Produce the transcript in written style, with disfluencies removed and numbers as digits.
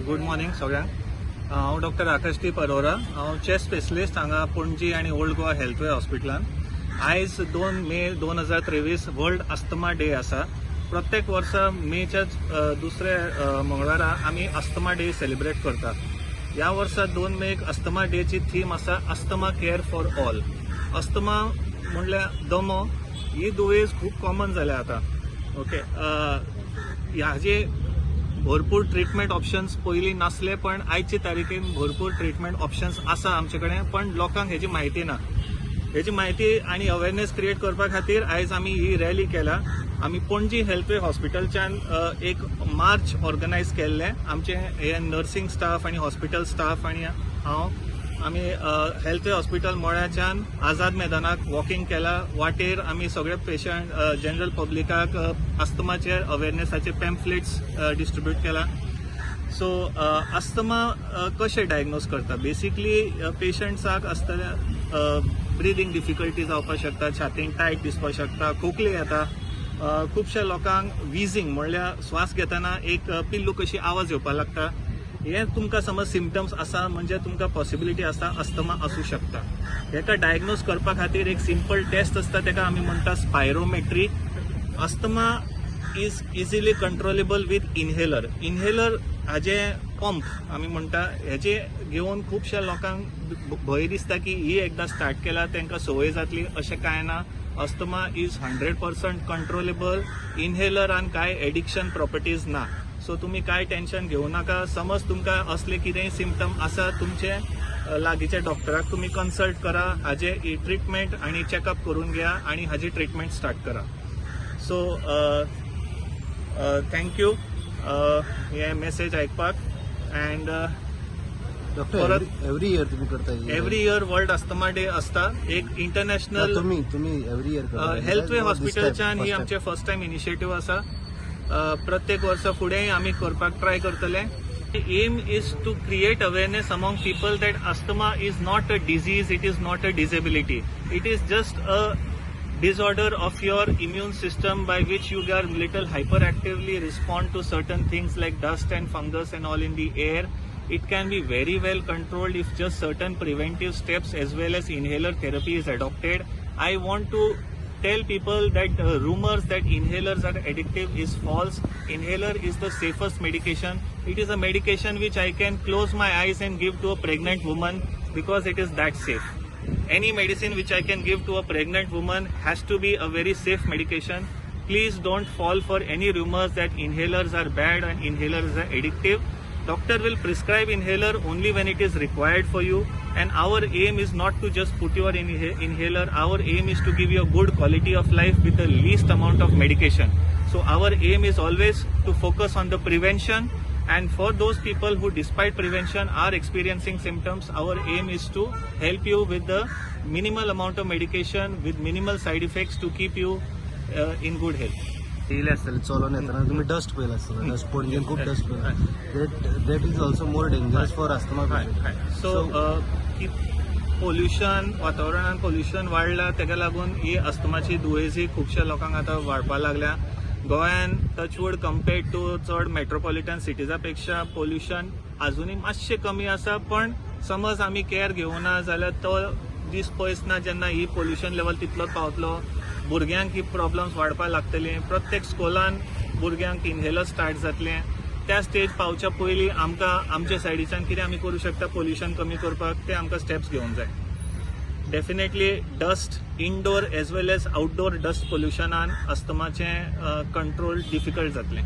Good morning सगळ्यांक. हांव doctor आकाशदीप अरोरा. हांव चेस्ट स्पेशलिस्ट हांगा पणजी आनी ओल्ड गोवा हेल्थवे हॉस्पिटलान. आयज 2 मे 2023 वर्ल्ड अस्थमा डे आसा. प्रत्येक वर्सा मेच्याच दुसरे मंगळारा आमी अस्थमा डे सेलिब्रेट करता. ह्या वर्सा 2 मेक अस्थमा डेची थीम आसा asthma care for all. Asthma म्हणल्यार दमो ही दुयेंस खूब कॉमन जाल्या आता. ओके, ह्याचे भरपूर ट्रीटमेंट ऑप्शन्स पयलीं नासले, पण आयचे तारीखेन भरपूर ट्रीटमेंट ऑप्शन्स आसा आमचे कडेन, पण लोकांक हेची म्हायती ना. हेची म्हायती आनी अवेअरनेस क्रिएट करपा खातीर आयज आमी ही रॅली केला. आमी पणजी हेल्थवे हॉस्पिटलच्यान एक मार्च ऑर्गनायज केल्लें. आमचे हे नर्सिंग स्टाफ आनी हॉस्पिटल स्टाफ आनी हांव आमी हेल्थवे हॉस्पिटल मळ्याच्यान आझाद मैदानाक वॉकिंग केला. वाटेर आमी सगळे पेशंट जनरल पब्लिकाक अस्थमाचेर अवेअरनेसाचे पॅम्फलेट्स डिस्ट्रीब्यूट केला. सो अस्थमा कशें डायग्नोज करता? बेसिकली पेशंट्साक आसतल्या ब्रिदींग डिफिकल्टी जावपाक शकता, छातीन टायट दिसपाक शकता, खोकली येता. खुबश्या लोकांक विजींग म्हणल्यार श्वास घेतना एक पिल्लू कशी आवाज येवपाक लागता. हे तुमकां समज सिम्पटम्स आसा म्हणजे तुमकां पॉसिबिलिटी आसा अस्थमा आसूं शकता. हेका डायग्नोज करपा खातीर एक सिंपल टेस्ट आसता, तेका आमी म्हणटा spirometry. Asthma is easily controllable with inhaler. Inhaler हाजे पंप आमी म्हणटा, हेजे घेवन खुबश्या लोकांक भंय दिसता की ही एकदां स्टार्ट केला तांकां संवय जातली. अशें कांय ना. Asthma is 100% controllable. इनहेलरान कांय एडिक्शन प्रॉपर्टीज ना. सो तुम्ही काय टेन्शन घेऊ नका. समज तुमकां असले कितेंय सिम्पटम आसा, तुमचे लागींच्या डॉक्टराक तुम्ही कन्सल्ट करा. हाजे ट्रीटमेंट आनी चेकअप करून घ्या आनी हाजी ट्रीटमेंट स्टार्ट करा. सो थँक्यू हे मेसेज आयकपाक. अँड डॉक्टर एव्हरी इयर तुम्ही करता? Every year world asthma day असता. एक इंटरनॅशनल तुम्ही एव्हरी इयर हेल्थवे हॉस्पिटलच्यान ही आमचे फर्स्ट टाइम इनिशिएटिव्ह आसा. प्रत्येक वर्सा फुडेंय आमी करपाक ट्राय करतले. The aim is to create awareness among people that asthma is not a disease, it is not a disability. It is just a disorder of your immune system by which you are little hyperactively respond to certain things like dust and fungus and all in the air. It can be very well controlled if just certain preventive steps as well as inhaler therapy is adopted. I want to tell people that rumors that inhalers are addictive is false. Inhaler is the safest medication. It is a medication which I can close my eyes and give to a pregnant woman because it is that safe. Any medicine which I can give to a pregnant woman has to be a very safe medication. Please don't fall for any rumors that inhalers are bad and inhalers are addictive. Doctor will prescribe inhaler only when it is required for you, and our aim is not to just put your inhaler. Our aim is to give you a good quality of life with the least amount of medication. So our aim is always to focus on the prevention, and for those people who despite prevention are experiencing symptoms, our aim is to help you with the minimal amount of medication with minimal side effects to keep you in good health. येयले आसतले चलोन येतना तुम्ही dust पयला आसतलो. Dust पणजेन खूप dust पयला. That is also more dangerous for asthma. So pollution, वातावरणात पोल्युशन वाडला, तेका लागून ही अस्थमाची दुयेंस ही खुबश्या लोकांक आतां वाडपाक लागल्या. गोंयान टचवूड कम्पेर्ड टू चड मेट्रोपॉलिटन सिटीजा पेक्षा पोल्युशन अजूनय मातशें कमी आसा. पण समज आमी केअर घेवना जाल्यार तो दीस पयस ना जेन्ना ही पोल्युशन लेवल तितलोच पावतलो. भुरग्यांक ही प्रॉब्लम्स वाडपाक लागतली. प्रत्येक स्कुलान भुरग्यांक इनहेलर स्टार्ट जातले. त्या स्टेज पावच्या पयलीं आमकां आमच्या सायडीच्यान कितें आमी करूं शकता पोल्युशन कमी करपाक, ते आमकां स्टेप्स घेवंक जाय. Definitely dust indoor as well as outdoor dust पोल्युशनान अस्थमाचें कंट्रोल डिफिकल्ट जातलें.